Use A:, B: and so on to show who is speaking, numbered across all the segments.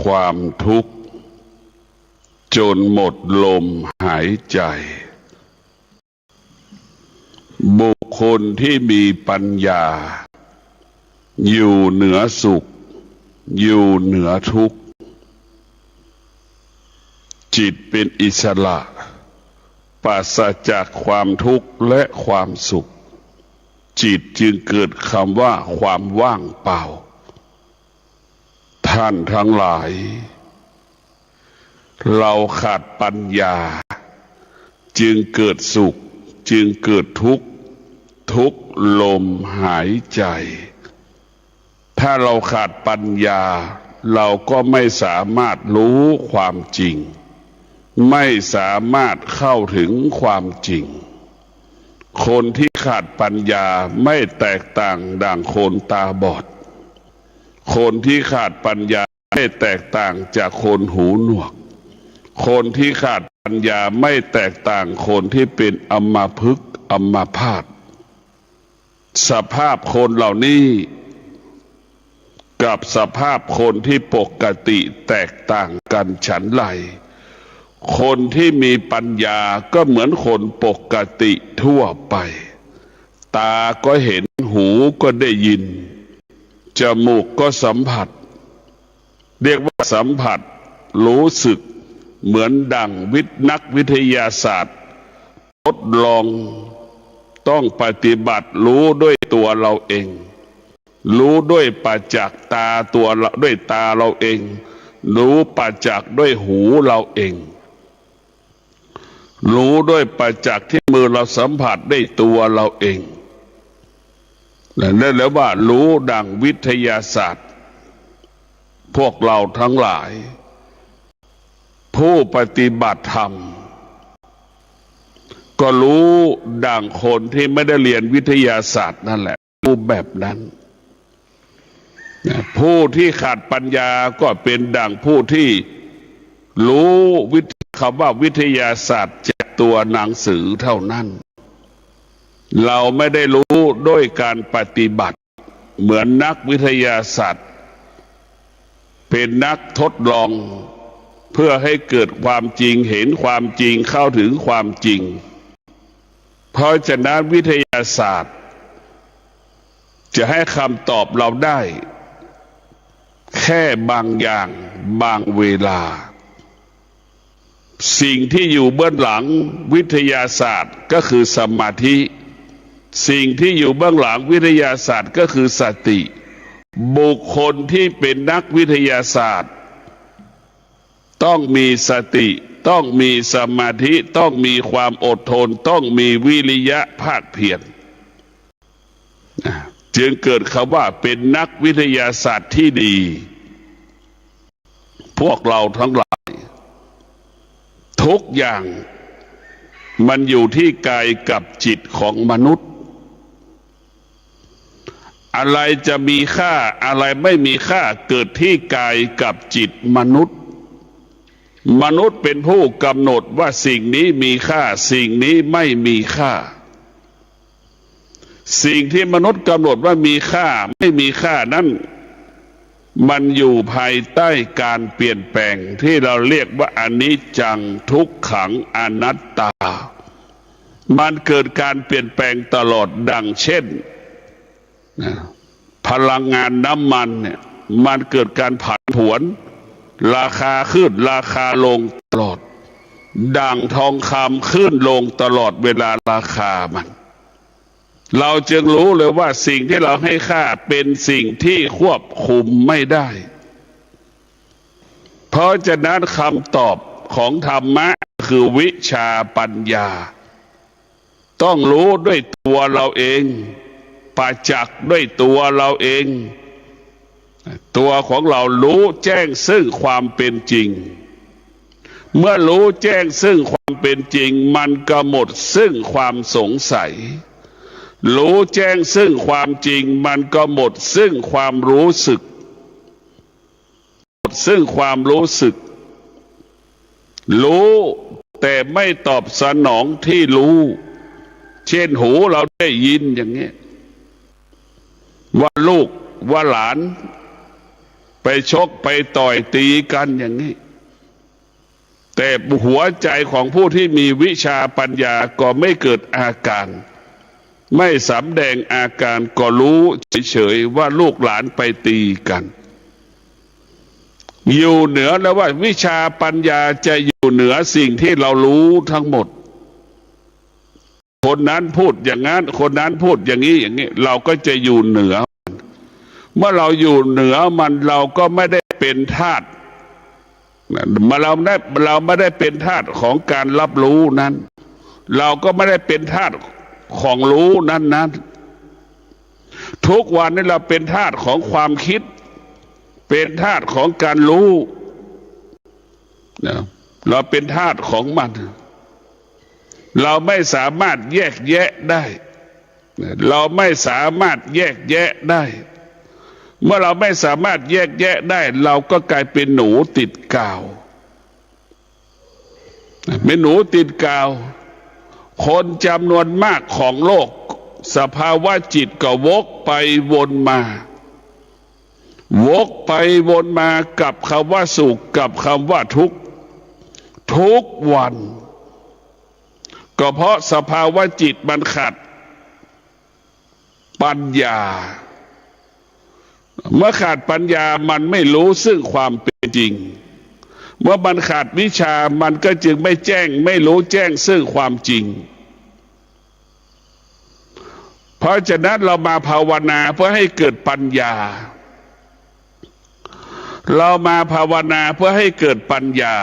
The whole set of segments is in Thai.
A: ความทุกข์จนหมดลมหายใจบุคคลที่มีปัญญาอยู่เหนือสุขอยู่เหนือทุกข์จิตเป็นอิสระปราศจากความทุกข์และความสุขจิตจึงเกิดคำว่าความว่างเปล่าท่านทั้งหลายเราขาดปัญญาจึงเกิดสุขจึงเกิดทุกข์ทุกลมหายใจถ้าเราขาดปัญญาเราก็ไม่สามารถรู้ความจริงไม่สามารถเข้าถึงความจริงคนที่ขาดปัญญาไม่แตกต่างดังคนตาบอดคนที่ขาดปัญญาไม่แตกต่างจากคนหูหนวกคนที่ขาดปัญญาไม่แตกต่างคนที่เป็นอัมพฤกษ์อัมพาตสภาพคนเหล่านี้กับสภาพคนที่ปกติแตกต่างกันฉันไรคนที่มีปัญญาก็เหมือนคนปกติทั่วไปตาก็เห็นหูก็ได้ยินจมูกก็สัมผัสเรียกว่าสัมผัสรู้สึกเหมือนดั่งนักวิทยาศาสตร์ทดลองต้องปฏิบัติรู้ด้วยตัวเราเองรู้ด้วยประจักษ์ตาตัวเราด้วยตาเราเองรู้ประจักษ์ด้วยหูเราเองรู้ด้วยประจักษ์ที่มือเราสัมผัสได้ตัวเราเองนั่นแหละว่ารู้ดังวิทยาศาสตร์พวกเราทั้งหลายผู้ปฏิบัติธรรมก็รู้ดังคนที่ไม่ได้เรียนวิทยาศาสตร์นั่นแหละรู้แบบนั้นผู้ที่ขาดปัญญาก็เป็นดังผู้ที่รู้คำว่าวิทยาศาสตร์จากตัวหนังสือเท่านั้นเราไม่ได้รู้ด้วยการปฏิบัติเหมือนนักวิทยาศาสตร์เป็นนักทดลองเพื่อให้เกิดความจริงเห็นความจริงเข้าถึงความจริงเพราะฉะนั้นวิทยาศาสตร์จะให้คำตอบเราได้แค่บางอย่างบางเวลาสิ่งที่อยู่เบื้องหลังวิทยาศาสตร์ก็คือสมาธิสิ่งที่อยู่เบื้องหลังวิทยาศาสตร์ก็คือสติบุคคลที่เป็นนักวิทยาศาสตร์ต้องมีสติต้องมีสมาธิต้องมีความอดทนต้องมีวิริยะภาคเพียรจึงเกิดคำว่าเป็นนักวิทยาศาสตร์ที่ดีพวกเราทั้งหลายทุกอย่างมันอยู่ที่กายกับจิตของมนุษย์อะไรจะมีค่าอะไรไม่มีค่าเกิดที่กายกับจิตมนุษย์มนุษย์เป็นผู้กำหนดว่าสิ่งนี้มีค่าสิ่งนี้ไม่มีค่าสิ่งที่มนุษย์กำหนดว่ามีค่าไม่มีค่านั้นมันอยู่ภายใต้การเปลี่ยนแปลงที่เราเรียกว่าอนิจจังทุกขังอนัตตามันเกิดการเปลี่ยนแปลงตลอดดังเช่นพลังงานน้ำมันเนี่ยมันเกิดการผันผวนราคาขึ้นราคาลงตลอดดังทองคำขึ้นลงตลอดเวลาราคามันเราจึงรู้เลยว่าสิ่งที่เราให้ค่าเป็นสิ่งที่ควบคุมไม่ได้เพราะฉะนั้นคำตอบของธรรมะคือวิชาปัญญาต้องรู้ด้วยตัวเราเองประจักษ์ด้วยตัวเราเองตัวของเรารู้แจ้งซึ่งความเป็นจริงเมื่อรู้แจ้งซึ่งความเป็นจริงมันก็หมดซึ่งความสงสัยรู้แจ้งซึ่งความจริงมันก็หมดซึ่งความรู้สึกหมดซึ่งความรู้สึกรู้แต่ไม่ตอบสนองที่รู้เช่นหูเราได้ยินอย่างนี้ว่าลูกว่าหลาน ไปชกไปต่อยตีกันอย่างนี้แต่หัวใจของผู้ที่มีวิชาปัญญาก็ไม่เกิดอาการไม่สำแดงอาการก็รู้เฉยๆว่าลูกหลานไปตีกันอยู่เหนือแล้วว่าวิชาปัญญาจะอยู่เหนือสิ่งที่เรารู้ทั้งหมดคนนั้นพูดอย่างนั้นคนนั้นพูดอย่างนี้อย่างนี้เราก็จะอยู่เหนือเมื่อเราอยู่เหนือมันเราก็ไม่ได้เป็นทาสเราไม่ได้เป็นทาสของการรับรู้นั้นเราก็ไม่ได้เป็นทาสของรู้นั้นทุกวันนี้เราเป็นทาสของความคิดเป็นทาสของการรู้เราเป็นทาสของมันเราไม่สามารถแยกแยะได้เราไม่สามารถแยกแยะได้เมื่อเราไม่สามารถแยกแยะได้เราก็กลายเป็นหนูติดกาวเป็นหนูติดกาวคนจำนวนมากของโลกสภาวะจิตก็วกไปวนมาวกไปวนมากับคำว่าสุขกับคำว่าทุกข์ทุกวันก็เพราะสภาวะจิตมันขาดปัญญาเมื่อขาดปัญญามันไม่รู้ซึ่งความเป็นจริงเมื่อมันขาดวิชามันก็จึงไม่แจ้งไม่รู้แจ้งซึ่งความจริงเพราะฉะนั้นเรามาภาวนาเพื่อให้เกิดปัญญาเรามาภาวนาเพื่อให้เกิดปัญญา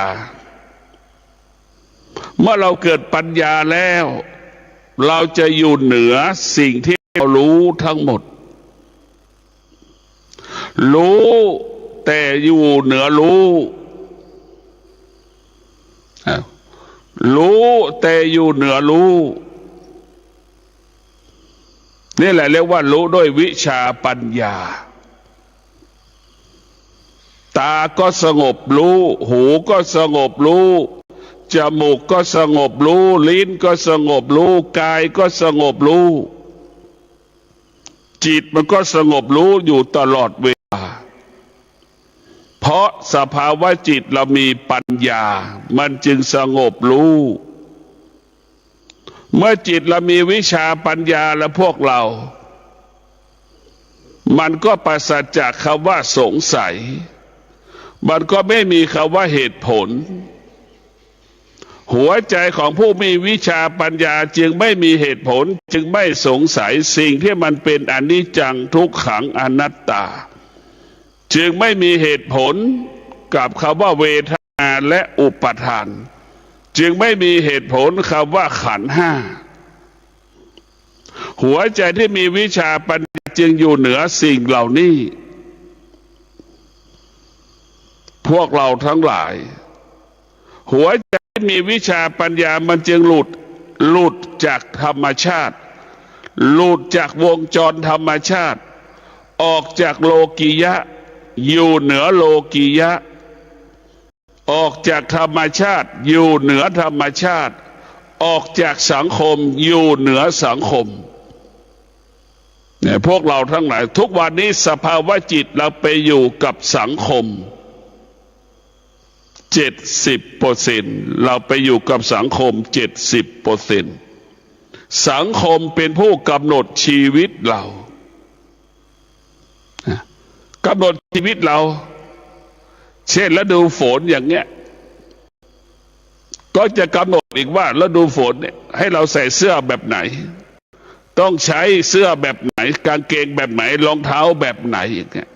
A: เมื่อเราเกิดปัญญาแล้วเราจะอยู่เหนือสิ่งที่เรารู้ทั้งหมดรู้แต่อยู่เหนือรู้รู้แต่อยู่เหนือรู้นี่แหละเรียกว่ารู้ด้วยวิชาปัญญาตาก็สงบรู้หูก็สงบรู้จมูกก็สงบรู้ลิ้นก็สงบรู้กายก็สงบรู้จิตมันก็สงบรู้อยู่ตลอดเวลาเพราะสภาวะจิตเรามีปัญญามันจึงสงบรู้เมื่อจิตเรามีวิชาปัญญาแล้วพวกเรามันก็ปราศจากคำว่าสงสัยมันก็ไม่มีคำว่าเหตุผลหัวใจของผู้มีวิชาปัญญาจึงไม่มีเหตุผลจึงไม่สงสัยสิ่งที่มันเป็นอนิจจังทุกขังอนัตตาจึงไม่มีเหตุผลกับคำว่าเวทนาและอุปาทานจึงไม่มีเหตุผลคำว่าขันธ์ห้าหัวใจที่มีวิชาปัญญาจึงอยู่เหนือสิ่งเหล่านี้พวกเราทั้งหลายหัวใจที่มีวิชาปัญญามันจึงหลุดจากธรรมชาติหลุดจากวงจรธรรมชาติออกจากโลกียะอยู่เหนือโลกียะออกจากธรรมชาติอยู่เหนือธรรมชาติออกจากสังคมอยู่เหนือสังคมเนี่ยพวกเราทั้งหลายทุกวันนี้สภาวะจิตเราไปอยู่กับสังคม70%เราไปอยู่กับสังคม70%สังคมเป็นผู้กำหนดชีวิตเรากำหนดชีวิตเราเช่นฤดูฝนอย่างเงี้ยก็จะกำหนดอีกว่าฤดูฝนเนี่ยให้เราใส่เสื้อแบบไหนต้องใช้เสื้อแบบไหนกางเกงแบบไหนรองเท้าแบบไหนอย่างเงี้ย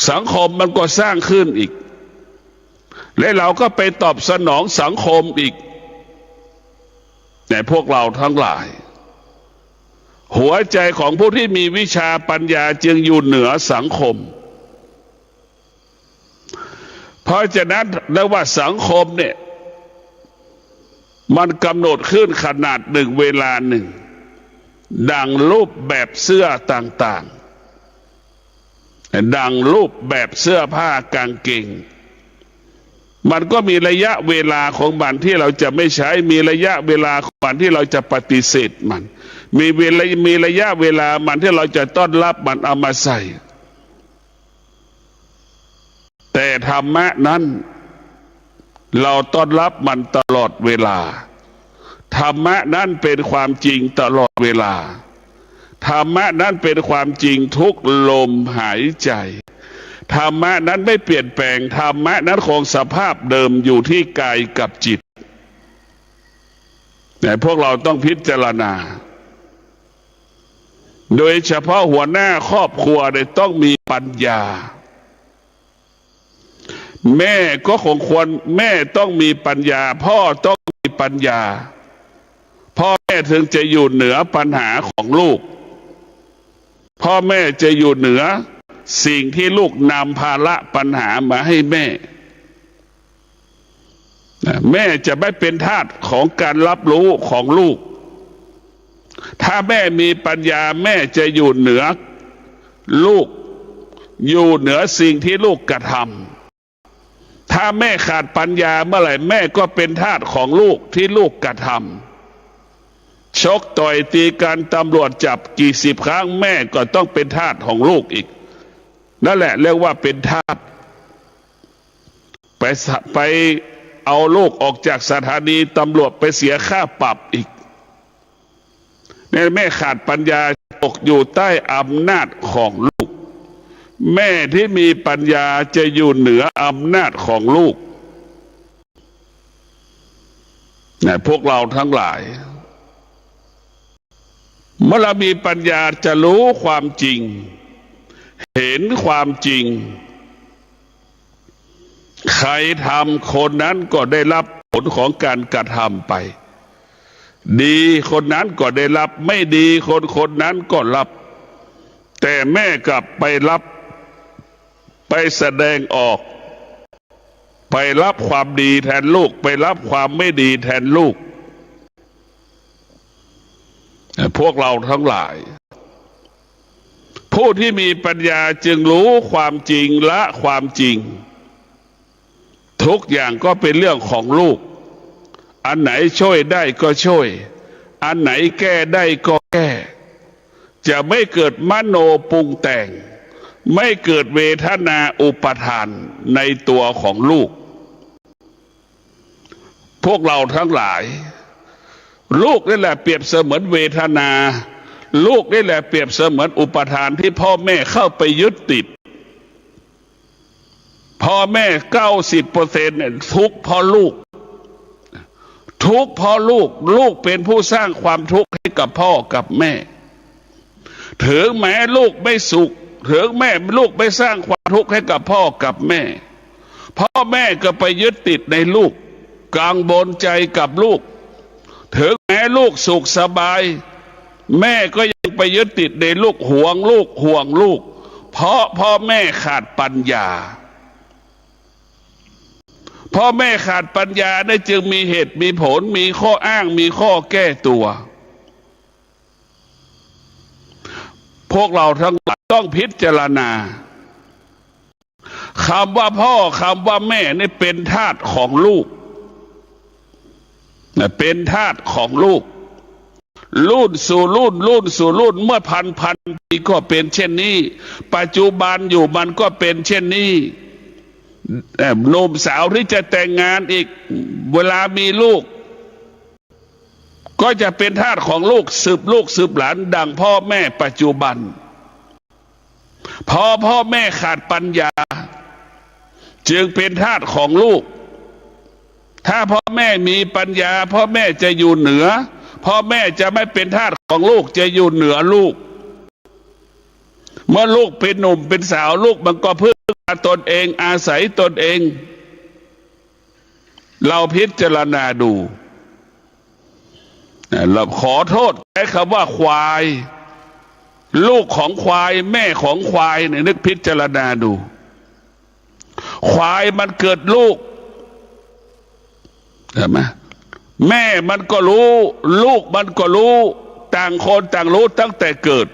A: สังคมมันก็สร้างขึ้นอีกและเราก็ไปตอบสนองสังคมอีกแต่พวกเราทั้งหลายหัวใจของผู้ที่มีวิชาปัญญาจึงอยู่เหนือสังคมเพราะฉะนั้นเรียกว่าสังคมเนี่ยมันกำหนดขึ้นขนาดหนึ่งเวลาหนึ่งดังรูปแบบเสื้อต่างๆดังรูปแบบเสื้อผ้ากางเกงมันก็มีระยะเวลาของมันที่เราจะไม่ใช้มีระยะเวลาของมันที่เราจะปฏิเสธมันมีระยะเวลามันที่เราจะต้อนรับมันเอามาใส่ แต่ธรรมะนั้นเราต้อนรับมันตลอดเวลาธรรมะนั้นเป็นความจริงตลอดเวลาธรรมะนั้นเป็นความจริงทุกลมหายใจธรรมะนั้นไม่เปลี่ยนแปลงธรรมะนั้นคงสภาพเดิมอยู่ที่กายกับจิตแต่พวกเราต้องพิจารณาโดยเฉพาะหัวหน้าครอบครัวเนี่ยต้องมีปัญญาแม่ก็คงควรแม่ต้องมีปัญญาพ่อต้องมีปัญญาพ่อแม่ถึงจะอยู่เหนือปัญหาของลูกพ่อแม่จะอยู่เหนือสิ่งที่ลูกนำภาระปัญหามาให้แม่แม่จะไม่เป็นทาสของการรับรู้ของลูกถ้าแม่มีปัญญาแม่จะอยู่เหนือลูกอยู่เหนือสิ่งที่ลูกกระทำถ้าแม่ขาดปัญญาเมื่อไหร่แม่ก็เป็นทาสของลูกที่ลูกกระทำชกต่อยตีกันตำรวจจับกี่สิบครั้งแม่ก็ต้องเป็นทาสของลูกอีกนั่นแหละเรียกว่าเป็นทาสไปเอาลูกออกจากสถานีตำรวจไปเสียค่าปรับอีกเนี่ยแม่ขาดปัญญาตกอยู่ใต้อำนาจของลูกแม่ที่มีปัญญาจะอยู่เหนืออำนาจของลูกเนี่ยพวกเราทั้งหลายเมื่อเรามีปัญญาจะรู้ความจริงเห็นความจริงใครทำคนนั้นก็ได้รับผลของการกระทำไปดีคนนั้นก็ได้รับไม่ดีคนนั้นก็รับแต่แม่กลับไปรับไปแสดงออกไปรับความดีแทนลูกไปรับความไม่ดีแทนลูกพวกเราทั้งหลายผู้ที่มีปัญญาจึงรู้ความจริงละความจริงทุกอย่างก็เป็นเรื่องของลูกอันไหนช่วยได้ก็ช่วยอันไหนแก้ได้ก็แก้จะไม่เกิดมโนปรุงแต่งไม่เกิดเวทนาอุปทานในตัวของลูกพวกเราทั้งหลายลูกนี่แหละเปรียบเสมือนเวทนาลูกนี่แหละเปรียบเสมือนอุปทานที่พ่อแม่เข้าไปยึดติดพ่อแม่90%เนี่ยทุกข์เพราะลูกทุกข์เพราะลูกเป็นผู้สร้างความทุกข์ให้กับพ่อกับแม่ถึงแม้ลูกไม่สุขถึงแม่ลูกไม่สร้างความทุกข์ให้กับพ่อกับแม่พ่อแม่ก็ไปยึดติดในลูกกังวลใจกับลูกถึงแม้ลูกสุขสบายแม่ก็ยังไปยึดติดในลูกห่วงลูกเพราะพ่อแม่ขาดปัญญาพ่อแม่ขาดปัญญาได้จึงมีเหตุมีผลมีข้ออ้างมีข้อแก้ตัวพวกเราทั้งหลายต้องพิจารณาคำว่าพ่อคำว่าแม่นี่เป็นทาสของลูกเป็นทาสของลูกรุ่นสู่รุ่นเมื่อพันปีก็เป็นเช่นนี้ปัจจุบันอยู่มันก็เป็นเช่นนี้หนุ่มสาวที่จะแต่งงานอีกเวลามีลูกก็จะเป็นทาสของลูกสืบหลานดังพ่อแม่ปัจจุบันพอพ่อแม่ขาดปัญญาจึงเป็นทาสของลูกถ้าพ่อแม่มีปัญญาพ่อแม่จะอยู่เหนือพ่อแม่จะไม่เป็นทาสของลูกจะอยู่เหนือลูกเมื่อลูกเป็นหนุ่มเป็นสาวลูกมันก็พึ่งตนเองอาศัยตนเองเราพิจารณาดูเราขอโทษใช้คำว่าควายลูกของควายแม่ของควายเนี่ยนึกพิจารณาดูควายมันเกิดลูกใช่ไหมแม่มันก็รู้ลูกมันก็รู้ต่างคนต่างรู้ตั้งแต่เกิด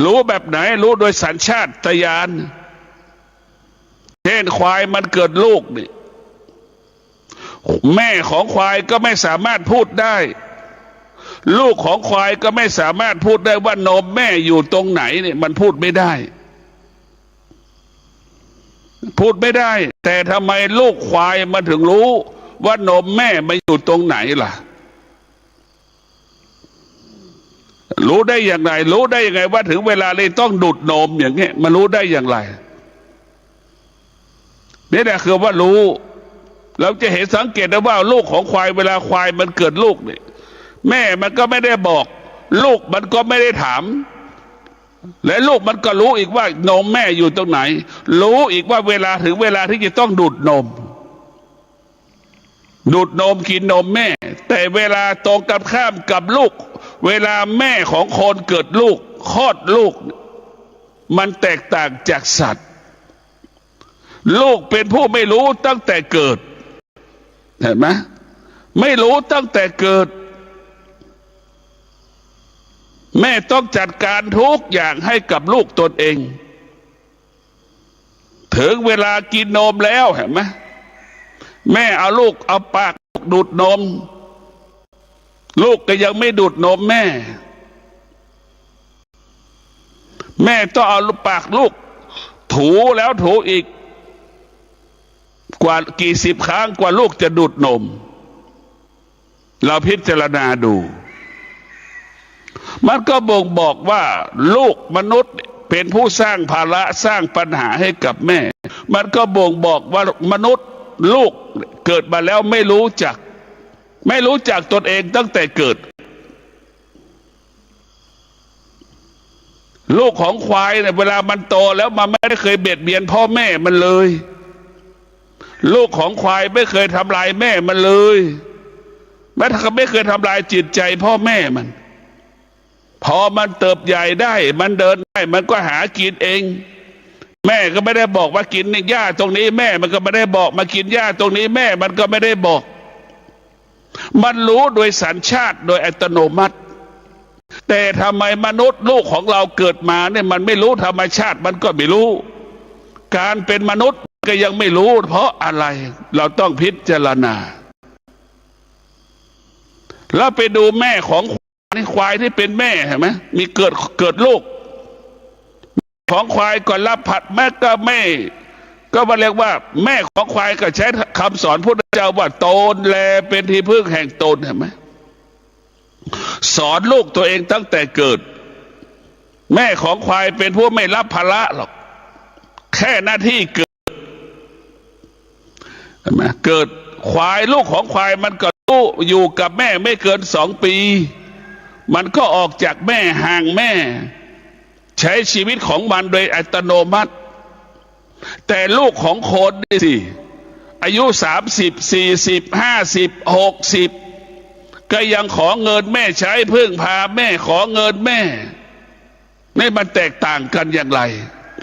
A: รู้แบบไหนรู้โดยสัญชาตญาณเช่นควายมันเกิดลูกนี่แม่ของควายก็ไม่สามารถพูดได้ลูกของควายก็ไม่สามารถพูดได้ว่านมแม่อยู่ตรงไหนเนี่ยมันพูดไม่ได้ พูดไม่ได้แต่ทำไมลูกควายมาถึงรู้ว่านมแม่มาอยู่ตรงไหนล่ะรู้ได้อย่างไรรู้ได้ยังไงว่าถึงเวลาเลยต้องดูดนมอย่างเงี้ยมันรู้ได้อย่างไรนี่แหละคือว่ารู้เราจะเห็นสังเกตได้ว่าลูกของควายเวลาควายมันเกิดลูกเนี่ยแม่มันก็ไม่ได้บอกลูกมันก็ไม่ได้ถามและลูกมันก็รู้อีกว่านมแม่อยู่ตรงไหนรู้อีกว่าเวลาถึงเวลาที่จะต้องดูดนมกินนมแม่แต่เวลาตรงกันข้ามกับลูกเวลาแม่ของคนเกิดลูกคลอดลูกมันแตกต่างจากสัตว์ลูกเป็นผู้ไม่รู้ตั้งแต่เกิดเห็นไหมไม่รู้ตั้งแต่เกิดแม่ต้องจัดการทุกอย่างให้กับลูกตนเองถึงเวลากินนมแล้วเห็นไหมแม่เอาลูกเอาปากดูดนมลูกก็ยังไม่ดูดนมแม่ต้องเอาปากลูกถูแล้วถูอีกกว่ากี่สิบครั้งกว่าลูกจะดูดนมเราพิจารณาดูมันก็บ่งบอกว่าลูกมนุษย์เป็นผู้สร้างภาระสร้างปัญหาให้กับแม่มันก็บ่งบอกว่ามนุษย์ลูกเกิดมาแล้วไม่รู้จักตนเองตั้งแต่เกิดลูกของควายเนี่ยเวลามันโตแล้วมันไม่ได้เคยเบียดเบียนพ่อแม่มันเลยลูกของควายไม่เคยทำลายแม่มันเลยไม่เคยทำลายจิตใจพ่อแม่มันพอมันเติบใหญ่ได้มันเดินได้มันก็หากินเองแม่ก็ไม่ได้บอกว่ากินหญ้าตรงนี้แม่มันก็ไม่ได้บอกมากินหญ้าตรงนี้แม่มันก็ไม่ได้บอกมันรู้โดยสัญชาติโดยอัตโนมัติแต่ทำไมมนุษย์ลูกของเราเกิดมาเนี่ยมันไม่รู้ธรรมชาติมันก็ไม่รู้การเป็นมนุษย์ก็ยังไม่รู้เพราะอะไรเราต้องพิจารณาแล้วไปดูแม่ของควายที่เป็นแม่เห็นไหมมีเกิดลูกของควายก่อนรับผัดแม่ก็ไม่ก็มาเรียกว่าแม่ของควายก็ใช้คำสอนพุทธเจ้าว่าตนแลเป็นที่พึ่งแห่งตนเห็นไหมสอนลูกตัวเองตั้งแต่เกิดแม่ของควายเป็นผู้ไม่รับภาระหรอกแค่หน้าที่เกิดเห็นไหมเกิดควายลูกของควายมันก็อยู่กับแม่ไม่เกิน2 ปีมันก็ออกจากแม่ห่างแม่ใช้ชีวิตของมันโดยอัตโนมัติแต่ลูกของคนนี่สิอายุ30 40 50 60ก็ยังขอเงินแม่ใช้พึ่งพาแม่ขอเงินแม่นี่มันแตกต่างกันอย่างไร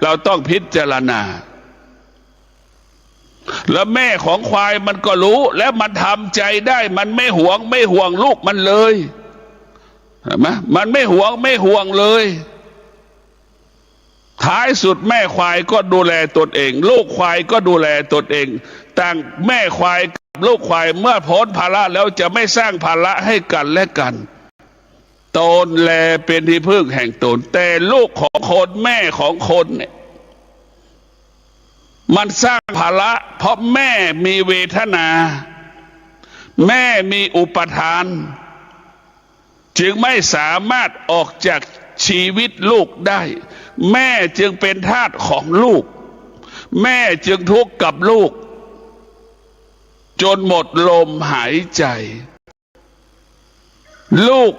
A: เราต้องพิจารณาแล้วแม่ของควายมันก็รู้และมันทำใจได้มันไม่ห่วงลูกมันเลยเห็นไหมมันไม่ห่วงเลยท้ายสุดแม่ควายก็ดูแลตนเองลูกควายก็ดูแลตนเองต่างแม่ควายกับลูกควายเมื่อพ้นภาระแล้วจะไม่สร้างภาระให้กันและกันตนแลเป็นที่พึ่งแห่งตนแต่ลูกของคนแม่ของคนเนี่ยมันสร้างภาระเพราะแม่มีเวทนาแม่มีอุปทานจึงไม่สามารถออกจากชีวิตลูกได้แม่จึงเป็นทาสของลูกแม่จึงทุกข์กับลูกจนหมดลมหายใจลูก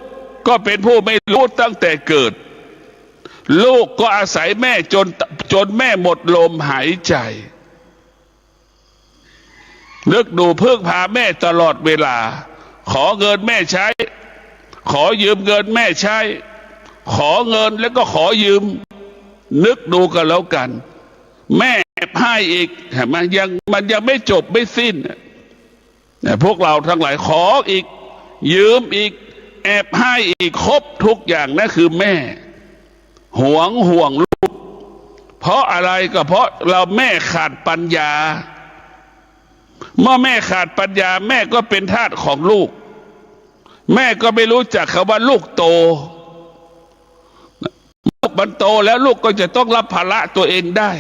A: ก็เป็นผู้ไม่รู้ตั้งแต่เกิดลูกก็อาศัยแม่จนแม่หมดลมหายใจนึกดูพึ่งพาแม่ตลอดเวลาขอเงินแม่ใช้ขอยืมเงินแม่ใช้ขอเงินแล้วก็ขอยืมนึกดูกันแล้วกันแม่ให้อีกเห็นไหมมันยังไม่จบไม่สิ้นพวกเราทั้งหลายขออีกยืมอีกแอบให้อีกครบทุกอย่างนั่นคือแม่ห่วงลูกเพราะอะไรก็เพราะเราแม่ขาดปัญญาเมื่อแม่ขาดปัญญาแม่ก็เป็นทาสของลูกแม่ก็ไม่รู้จักคำว่าลูกโตลูกมันโตแล้วลูกก็จะต้องรับภาระตัวเองได้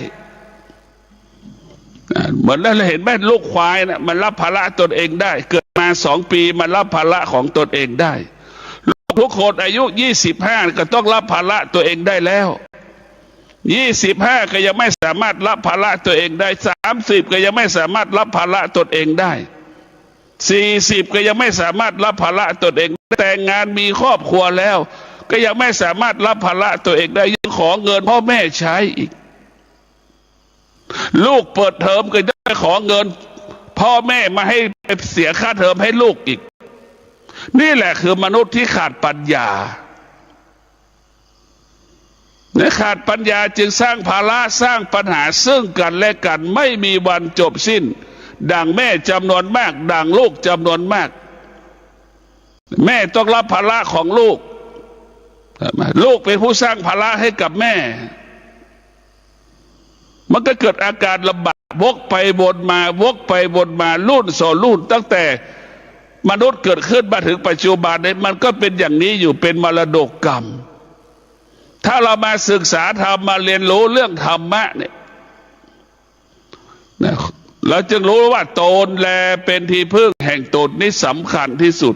A: เหมือนเราเห็นไหมลูกควายนะมันรับภาระตนเองได้เกิดมา2 ปีมันรับภาระของตนเองได้ทุกคนอายุ25ก็ต้องรับภาระตัวเองได้แล้ว25ก็ยังไม่สามารถรับภาระตัวเองได้30ก็ยังไม่สามารถรับภาระตนเองได้40ก็ยังไม่สามารถรับภาระตนเองแต่งงานมีครอบครัวแล้วก็ยังไม่สามารถรับภาระตัวเองได้ยังขอเงินพ่อแม่ใช้อีกลูกเปิดเทอมก็ได้ขอเงินพ่อแม่มาให้เสียค่าเทอมให้ลูกอีกนี่แหละคือมนุษย์ที่ขาดปัญญาขาดปัญญาจึงสร้างภาระสร้างปัญหาซึ่งกันและกันไม่มีวันจบสิ้นดังแม่จำนวนมากดังลูกจำนวนมากแม่ต้องรับภาระของลูกลูกเป็นผู้สร้างภาระให้กับแม่มันก็เกิดอาการลำบากวกไปวนมาวกไปวนมารุ่นสู่รุ่นตั้งแต่มนุษย์เกิดขึ้นมาถึงปัจจุบันนี้มันก็เป็นอย่างนี้อยู่เป็นมรดกกรรมถ้าเรามาศึกษาธรรมมาเรียนรู้เรื่องธรรมะเนี่ยเราจึงรู้ว่าตนแลเป็นที่พึ่งแห่งตนนี่สำคัญที่สุด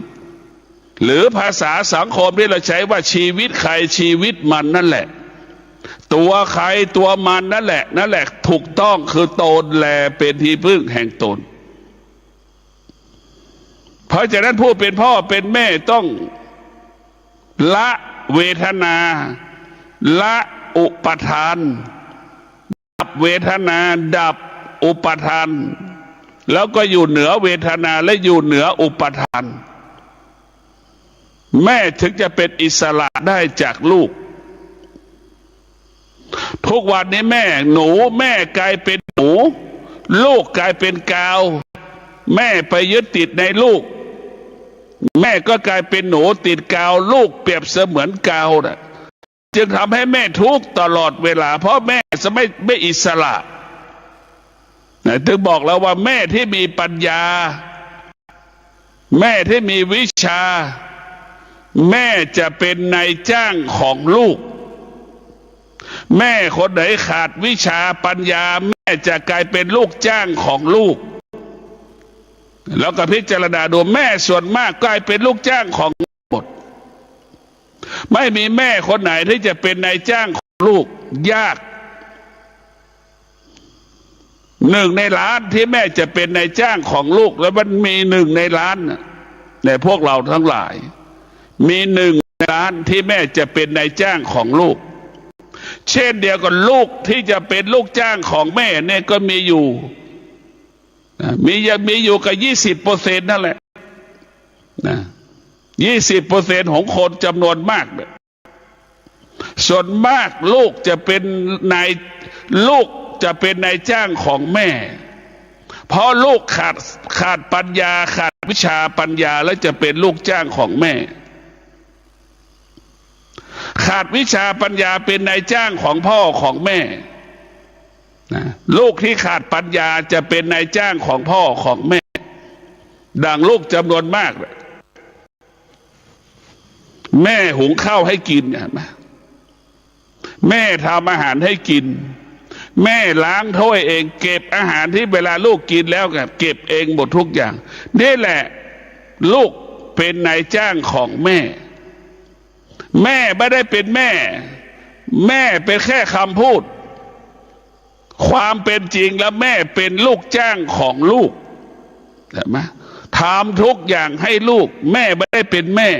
A: หรือภาษาสังคมที่เราใช้ว่าชีวิตใครชีวิตมันนั่นแหละตัวใครตัวมันนั่นแหละถูกต้องคือตนแลเป็นที่พึ่งแห่งตนเพราะฉะนั้นผู้เป็นพ่อเป็นแม่ต้องละเวทนาละอุปทานดับเวทนาดับอุปทานแล้วก็อยู่เหนือเวทนาและอยู่เหนืออุปทานแม่ถึงจะเป็นอิสระได้จากลูกทุกวันนี้แม่กลายเป็นหนูลูกกลายเป็นกาวแม่ไปยึดติดในลูกแม่ก็กลายเป็นหนูติดกาวลูกเปรียบเสมือนกาวนะจึงทำให้แม่ทุกข์ตลอดเวลาเพราะแม่จะไม่อิสระถึงบอกแล้วว่าแม่ที่มีปัญญาแม่ที่มีวิชาแม่จะเป็นนายจ้างของลูกแม่คนไหนขาดวิชาปัญญาแม่จะกลายเป็นลูกจ้างของลูกแล้วก็พิจารณาดูแม่ส่วนมากกลายเป็นลูกจ้างของหมดไม่มีแม่คนไหนที่จะเป็นนายจ้างของลูกยาก1 ในล้านที่แม่จะเป็นนายจ้างของลูกแล้วมันมี1 ในล้านในพวกเราทั้งหลายมี1 ในล้านที่แม่จะเป็นนายจ้างของลูกเช่นเดียวกับลูกที่จะเป็นลูกจ้างของแม่เนี่ยก็มีอยู่กับ20%นั่นแหละ20%ของคนจำนวนมากเนี่ยส่วนมากลูกจะเป็นนายจ้างของแม่เพราะลูกขาดปัญญาขาดวิชาปัญญาแล้วจะเป็นลูกจ้างของแม่ขาดวิชาปัญญาเป็นนายจ้างของพ่อของแม่ลูกที่ขาดปัญญาจะเป็นนายจ้างของพ่อของแม่ดังลูกจำนวนมากแม่หุงข้าวให้กินแม่ทำอาหารให้กินแม่ล้างถ้วยเองเก็บอาหารที่เวลาลูกกินแล้วเก็บเองหมดทุกอย่างนี่แหละลูกเป็นนายจ้างของแม่ไม่ได้เป็นแม่เป็นแค่คำพูดความเป็นจริงแล้วแม่เป็นลูกจ้างของลูกใช่ไหมทำทุกอย่างให้ลูกแม่ไม่ได้เป็นแม่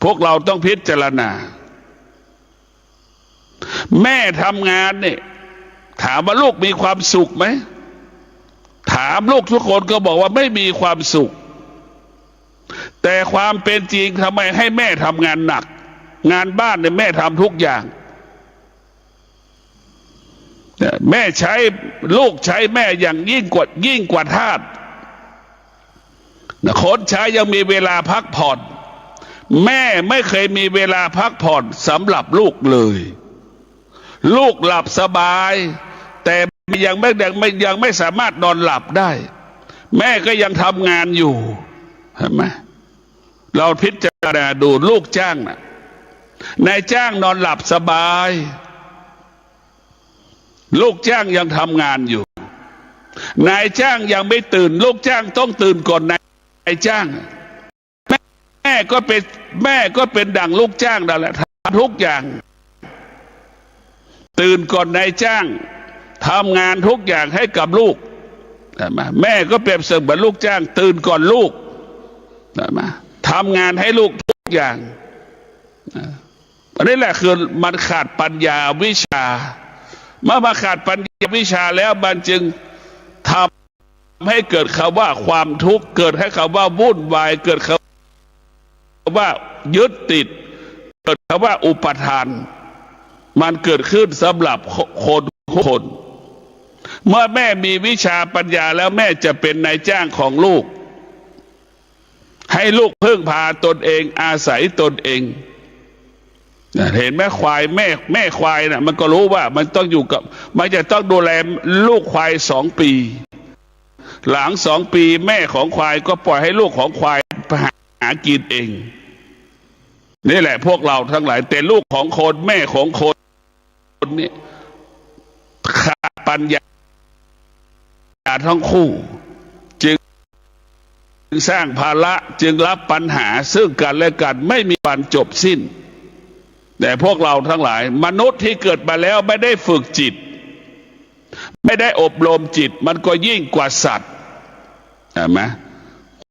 A: พวกเราต้องพิจารณาแม่ทำงานเนี่ยถามว่าลูกมีความสุขไหมถามลูกทุกคนก็บอกว่าไม่มีความสุขแต่ความเป็นจริงทำไมให้แม่ทำงานหนักงานบ้านเนี่ยแม่ทำทุกอย่างแม่ใช้ลูกใช้แม่อย่างยิ่งกว่าทาสคนใช้ยังมีเวลาพักผ่อนแม่ไม่เคยมีเวลาพักผ่อนสำหรับลูกเลยลูกหลับสบายแต่ยังไม่สามารถนอนหลับได้แม่ก็ยังทำงานอยู่เห็นไหมเราพิจารณาดูลูกจ้างนายจ้างนอนหลับสบาย ลูกจ้างยังทำงานอยู่นายจ้างยังไม่ตื่นลูกจ้างต้องตื่นก่อนนายจ้างแม่ก็เป็นดั่งลูกจ้างนั่นแหละทำทุกอย่างตื่นก่อนนายจ้างทำงานทุกอย่างให้กับลูกแม่ก็เปรียบเสมือนลูกจ้างตื่นก่อนลูกทำงานให้ลูกทุกอย่างอันนี้แหละคือมันขาดปัญญาวิชาเมื่อมาขาดปัญญาวิชาแล้วมันจึงทำให้เกิดคำว่าความทุกข์เกิดให้คำว่าวุ่นวายเกิดคำว่ายึดติดเกิดคำว่าอุปทานมันเกิดขึ้นสำหรับคนทุกคนเมื่อแม่มีวิชาปัญญาแล้วแม่จะเป็นนายจ้างของลูกให้ลูกพึ่งพาตนเองอาศัยตนเองเห็นไหมควายแม่ควายน่ะมันก็รู้ว่ามันต้องอยู่กับมันจะต้องดูแลลูกควาย2 ปีหลัง2 ปีแม่ของควายก็ปล่อยให้ลูกของควายหากินเองนี่แหละพวกเราทั้งหลายแต่ลูกของคนแม่ของคนนี่ขาดปัญญาทั้งคู่จึงสร้างภาระจึงรับปัญหาซึ่งกันและกันไม่มีวันจบสิ้นแต่พวกเราทั้งหลายมนุษย์ที่เกิดมาแล้วไม่ได้ฝึกจิตไม่ได้อบรมจิตมันก็ยิ่งกว่าสัตว์เห็นไหม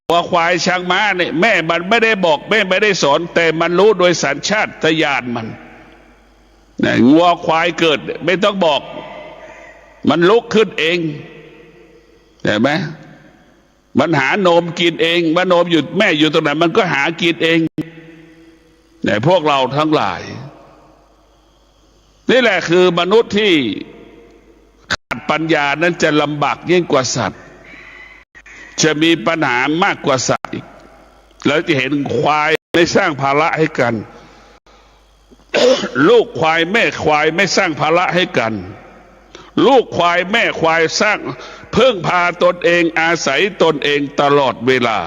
A: วัวควายช้างม้าเนี่ยแม่มันไม่ได้บอกแม่ไม่ได้สอนแต่มันรู้โดยสัญชาตญาณมันวัวควายเกิดไม่ต้องบอกมันลุกขึ้นเองเห็นไหมมันหานมกินเองว่านมอยู่แม่อยู่ตรงไหนมันก็หากินเองแต่พวกเราทั้งหลายนี่แหละคือมนุษย์ที่ขาดปัญญานั้นจะลำบากยิ่งกว่าสัตว์จะมีปัญหามากกว่าสัตว์อีกแล้วจะเห็นควายไม่สร้างภาระให้กัน ลูกควายแม่ควายไม่สร้างภาระให้กันลูกควายแม่ควายสร้างพึ่งพาตนเองอาศัยตนเองตลอดเวลา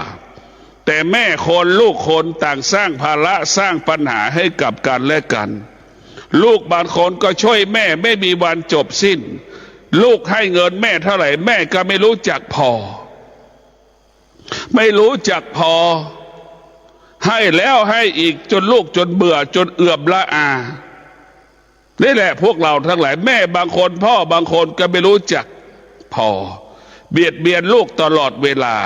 A: แต่แม่คนลูกคนต่างสร้างภาระสร้างปัญหาให้กับกันและกันลูกบางคนก็ช่วยแม่ไม่มีวันจบสิ้นลูกให้เงินแม่เท่าไหร่แม่ก็ไม่รู้จักพอไม่รู้จักพอให้แล้วให้อีกจนลูกจนเบื่อจนเอื่อมละอานี่แหละพวกเราทั้งหลายแม่บางคนพ่อบางคนก็ไม่รู้จักพอเบียดเบียนลูกตลอดเวลา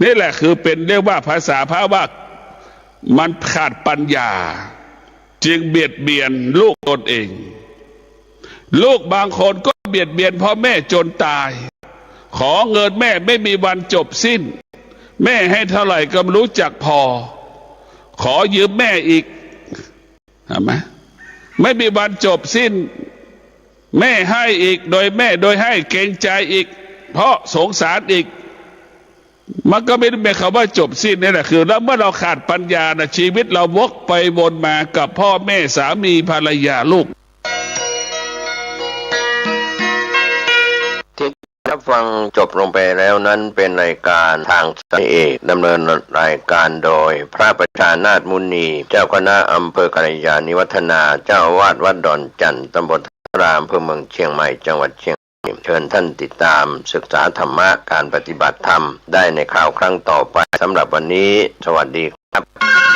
A: นี่แหละคือเป็นเรียกว่าภาษาพระว่ามันขาดปัญญาจึงเบียดเบียนลูกตนเองลูกบางคนก็เบียดเบียนพ่อแม่จนตายขอเงินแม่ไม่มีวันจบสิ้นแม่ให้เท่าไหร่ก็ไม่รู้จักพอขอยืมแม่อีกเห็นไหมไม่มีวันจบสิ้นแม่ให้อีกโดยแม่โดยให้เกรงใจอีกเพราะสงสารอีกมันก็ไม่ได้เป็นคำว่าจบสิ้นนี่แหละคือแล้วเมื่อเราขาดปัญญานะชีวิตเราวกไปวนมากับพ่อแม่สามีภรรยาลูก
B: รับฟังจบลงไปแล้วนั้นเป็นรายการทางสายเอกดำเนินรายการโดยพระประชานาถมุนีเจ้าคณะอำเภอกัลยาณิวัฒนาเจ้าอาวาสวัดดอนจันทร์ตำบลรามอำเภอเมืองเชียงใหม่จังหวัดเชียงใหม่เชิญท่านติดตามศึกษาธรรมะการปฏิบัติธรรมได้ในคราวครั้งต่อไปสำหรับวันนี้สวัสดีครับ